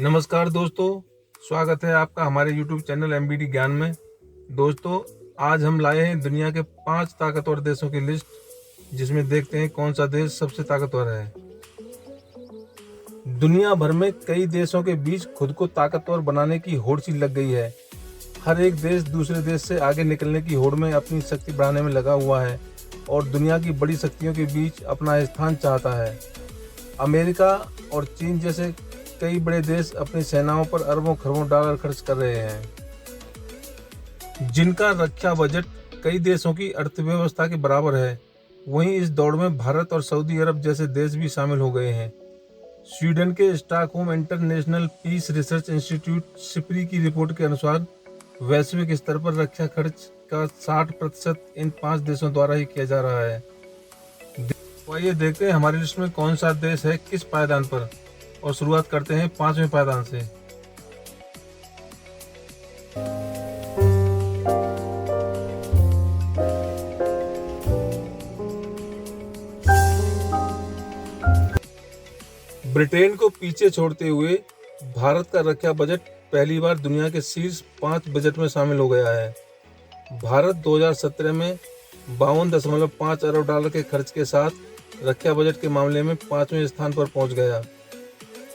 नमस्कार दोस्तों, स्वागत है आपका हमारे YouTube चैनल MBD ज्ञान में। दोस्तों, आज हम लाए हैं दुनिया के 5 ताकतवर देशों की लिस्ट, जिसमें देखते हैं कौन सा देश सबसे ताकतवर है। दुनिया भर में कई देशों के बीच खुद को ताकतवर बनाने की होड़ सी लग गई है। हर एक देश दूसरे देश से आगे निकलने की होड़ में अपनी शक्ति बढ़ाने में लगा हुआ है और दुनिया की बड़ी शक्तियों के बीच अपना स्थान चाहता है। अमेरिका और चीन जैसे कई बड़े देश अपनी सेनाओं पर अरबों खरबों डॉलर खर्च कर रहे हैं, जिनका रक्षा बजट कई देशों की अर्थव्यवस्था के बराबर है। वहीं इस दौड़ में भारत और सऊदी अरब जैसे देश भी शामिल हो गए हैं। स्वीडन के Stockholm International Peace Research Institute SIPRI की रिपोर्ट के अनुसार वैश्विक स्तर पर रक्षा खर्च का 60% इन 5 देशों द्वारा ही किया जा रहा है। तो आइए देखते हैं हमारी लिस्ट में कौन सा देश है किस पायदान पर, और शुरुआत करते हैं 5वें पायदान से। ब्रिटेन को पीछे छोड़ते हुए भारत का रक्षा बजट पहली बार दुनिया के शीर्ष 5 बजट में शामिल हो गया है। भारत 2017 में 52.5 अरब डॉलर के खर्च के साथ रक्षा बजट के मामले में 5वें स्थान पर पहुंच गया।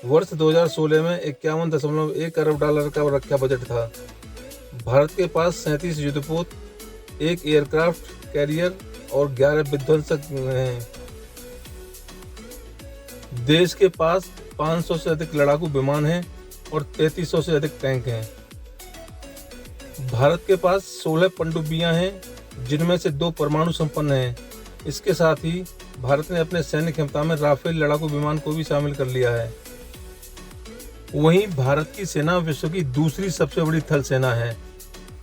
वर्ष 2016 में 51.1 अरब डॉलर का रक्षा बजट था। भारत के पास 37 युद्धपोत, 1 एयरक्राफ्ट कैरियर और 11 विध्वंसक हैं। देश के पास 500 से अधिक लड़ाकू विमान हैं और 3300 से अधिक टैंक हैं। भारत के पास 16 पनडुब्बियां हैं, जिनमें से 2 परमाणु संपन्न हैं। इसके साथ ही भारत ने अपने सैन्य क्षमता में राफेल लड़ाकू विमान को भी शामिल कर लिया है। वहीं भारत की सेना विश्व की दूसरी सबसे बड़ी थल सेना है।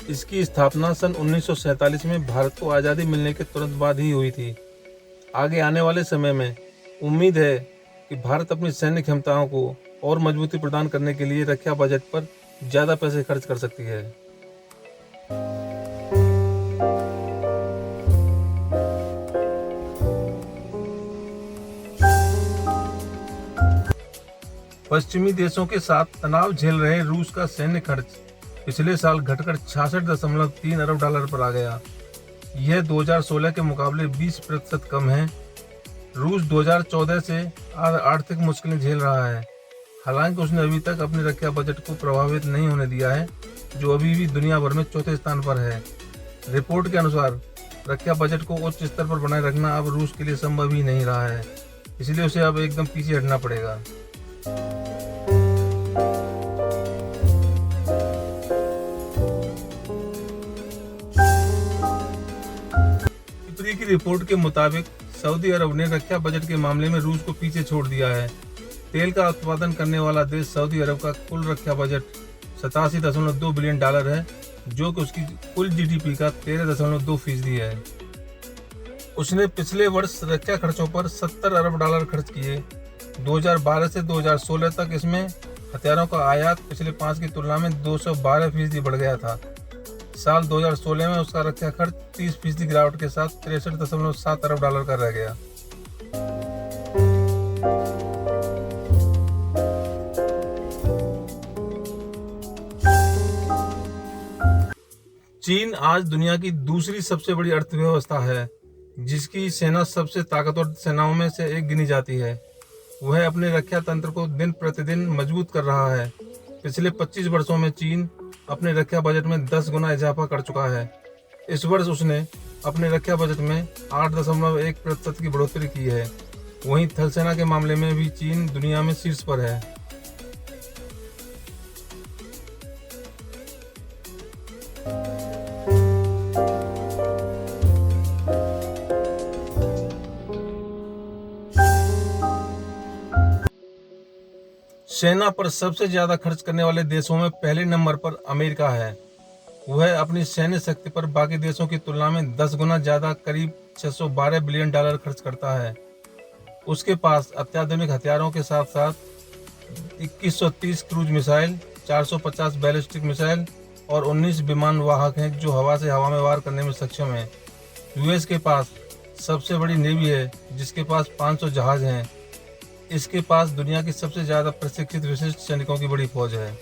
इसकी स्थापना सन 1947 में भारत को आज़ादी मिलने के तुरंत बाद ही हुई थी। आगे आने वाले समय में उम्मीद है कि भारत अपनी सैन्य क्षमताओं को और मजबूती प्रदान करने के लिए रक्षा बजट पर ज़्यादा पैसे खर्च कर सकती है। पश्चिमी देशों के साथ तनाव झेल रहे रूस का सैन्य खर्च पिछले साल घटकर 66.3 अरब डॉलर पर आ गया। यह 2016 के मुकाबले 20% कम है। रूस 2014 से आर्थिक मुश्किलें झेल रहा है। हालांकि उसने अभी तक अपने रक्षा बजट को प्रभावित नहीं होने दिया है, जो अभी भी दुनिया भर में 4थे स्थान पर है। रिपोर्ट के अनुसार रक्षा बजट को उच्च स्तर पर बनाए रखना अब रूस के लिए संभव ही नहीं रहा है, इसलिए उसे अब एकदम पीछे हटना पड़ेगा। की रिपोर्ट के मुताबिक सऊदी अरब ने रक्षा बजट के मामले में रूस को पीछे छोड़ दिया है। तेल का उत्पादन करने वाला देश सऊदी अरब का कुल रक्षा बजट 87.2 बिलियन डॉलर है, जो कि उसकी कुल GDP का 13.2% है। उसने पिछले वर्ष रक्षा खर्चों पर 70 अरब डॉलर खर्च किए। 2012 से 2016 तक इसमें हथियारों का आयात पिछले 5 की तुलना में 212% बढ़ गया था। साल 2016 में उसका रक्षा खर्च 30% गिरावट के साथ 63.7 अरब डॉलर का रह गया। चीन आज दुनिया की दूसरी सबसे बड़ी अर्थव्यवस्था है, जिसकी सेना सबसे ताकतवर सेनाओं में से एक गिनी जाती है। वह अपने रक्षा तंत्र को दिन प्रतिदिन मजबूत कर रहा है। पिछले 25 वर्षों में चीन अपने रक्षा बजट में 10 गुना इजाफा कर चुका है। इस वर्ष उसने अपने रक्षा बजट में 8.1% की बढ़ोतरी की है। वहीं थल सेना के मामले में भी चीन दुनिया में शीर्ष पर है। सेना पर सबसे ज्यादा खर्च करने वाले देशों में पहले नंबर पर अमेरिका है। वह अपनी सैन्य शक्ति पर बाकी देशों की तुलना में 10 गुना ज्यादा करीब 612 बिलियन डॉलर खर्च करता है। उसके पास अत्याधुनिक हथियारों के साथ साथ 2130 क्रूज मिसाइल, 450 बैलिस्टिक मिसाइल और 19 विमान वाहक हैं, जो हवा से हवा में वार करने में सक्षम हैं। यूएस के पास सबसे बड़ी नेवी है, जिसके पास 500 जहाज हैं। इसके पास दुनिया की सबसे ज़्यादा प्रशिक्षित विशिष्ट सैनिकों की बड़ी फौज है।